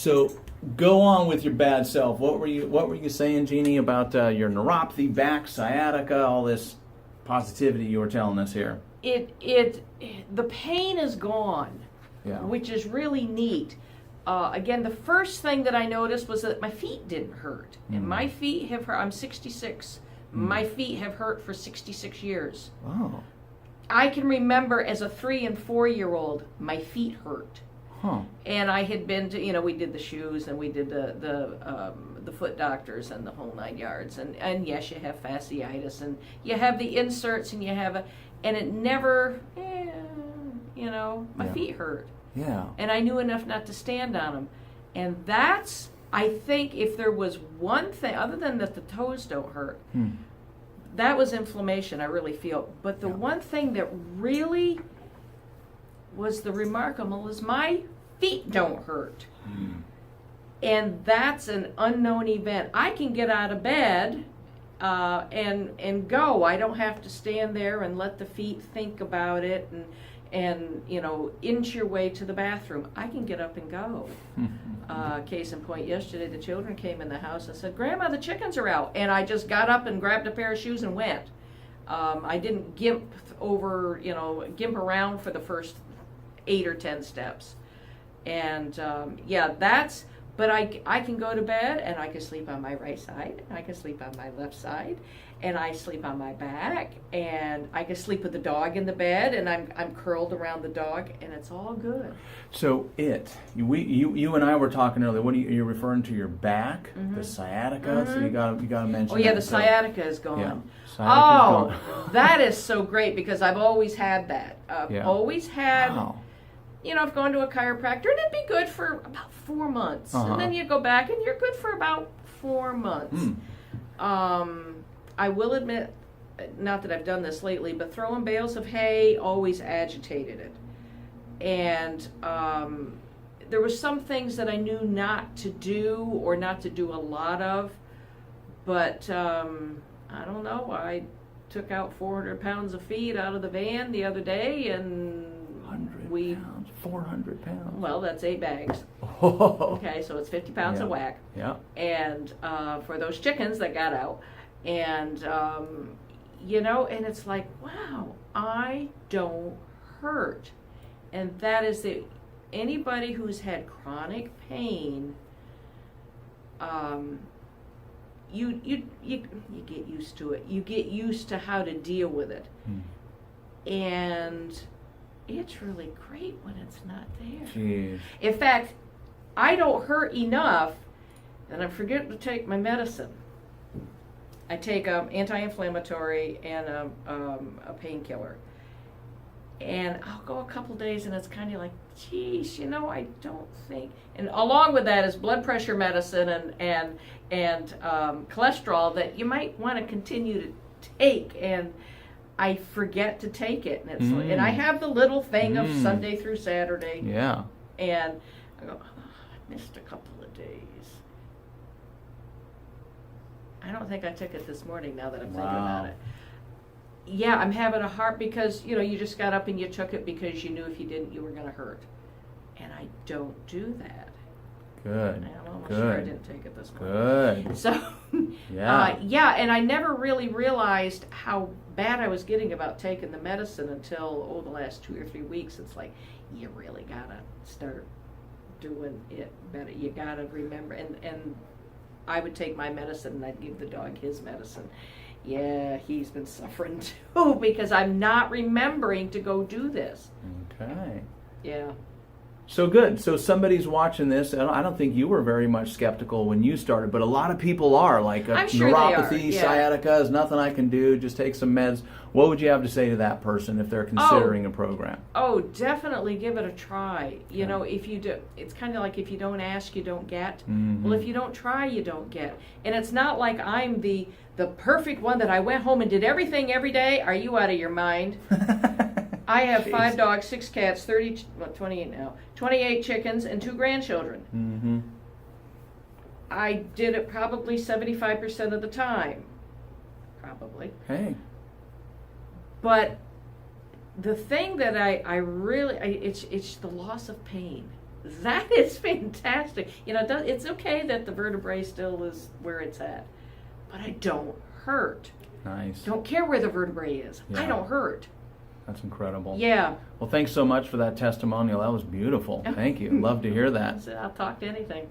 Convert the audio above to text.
So go on with your bad self. What were you saying, Jeannie, about your neuropathy, back, sciatica, all this positivity you were telling us here? The pain is gone, Yeah. which is really neat. Again, the first thing that I noticed was that my feet didn't hurt. And my feet have hurt. I'm 66. My feet have hurt for 66 years. Oh. I can remember as a 3 and 4-year-old, my feet hurt. Huh. And I had been to, we did the shoes and we did the foot doctors and the whole 9 yards. And yes, you have fasciitis and you have the inserts and and it never, my feet hurt. Yeah. And I knew enough not to stand on them. And that's, I think, if there was one thing, other than that the toes don't hurt, that was inflammation, I really feel. But the one thing that really was the remarkable is my feet don't hurt. And that's an unknown event. I can get out of bed and go. I don't have to stand there and let the feet think about it and inch your way to the bathroom. I can get up and go. Case in point, yesterday the children came in the house and said, "Grandma, the chickens are out." And I just got up and grabbed a pair of shoes and went. I didn't gimp around for the first 8 or 10 steps. And but I can go to bed and I can sleep on my right side, and I can sleep on my left side, and I sleep on my back, and I can sleep with the dog in the bed, and I'm curled around the dog, and it's all good. So you and I were talking earlier. What are you referring to? Your back, the sciatica. So you got to mention. Oh yeah, that. the sciatica is gone. Yeah, sciatica's gone. That is so great because I've always had that. Always had. Wow. I've gone to a chiropractor, and it'd be good for about 4 months. And then you go back, and you're good for about 4 months. I will admit, not that I've done this lately, but throwing bales of hay always agitated it. And there were some things that I knew not to do or not to do a lot of. But I don't know. I took out 400 pounds of feed out of the van the other day, and 400 pounds. Well, that's 8 bags. Oh. Okay, so it's 50 pounds of whack. Yeah. And for those chickens that got out. And, and it's like, wow, I don't hurt. And that is anybody who's had chronic pain, you get used to it. You get used to how to deal with it. And it's really great when it's not there. Jeez. In fact, I don't hurt enough that I'm forgetting to take my medicine. I take anti-inflammatory and a painkiller. And I'll go a couple days and it's kind of like, geez, I don't think. And along with that is blood pressure medicine and cholesterol that you might want to continue to take. And I forget to take it, and I have the little thing of Sunday through Saturday. Yeah. And I go, I missed a couple of days. I don't think I took it this morning now that I'm thinking about it. Yeah, I'm having a heart because, you just got up and you took it because you knew if you didn't, you were going to hurt. And I don't do that. Good. I'm almost sure I didn't take it this morning. Good. So, and I never really realized how bad I was getting about taking the medicine until, the last 2 or 3 weeks. It's like, you really got to start doing it better. You got to remember. And I would take my medicine and I'd give the dog his medicine. Yeah, he's been suffering too because I'm not remembering to go do this. Okay. Yeah. So good. So somebody's watching this, and I don't think you were very much skeptical when you started, but a lot of people are. Like I'm sure neuropathy, they are. Yeah. sciatica, is nothing I can do, just take some meds. What would you have to say to that person if they're considering a program? Oh, definitely give it a try. If you do, it's kind of like if you don't ask, you don't get. Well, if you don't try, you don't get. And it's not like I'm the perfect one that I went home and did everything every day. Are you out of your mind? I have 5 dogs, 6 cats, 28 now, 28 chickens, and 2 grandchildren. I did it probably 75% of the time. Probably. Hey. But the thing that I really, it's the loss of pain. that is fantastic. You know, it's okay that the vertebrae still is where it's at, but I don't hurt. Nice. Don't care where the vertebrae is. Yeah. I don't hurt. That's incredible. Yeah. Well, thanks so much for that testimonial. That was beautiful. Thank you. Love to hear that. I'll talk to anything.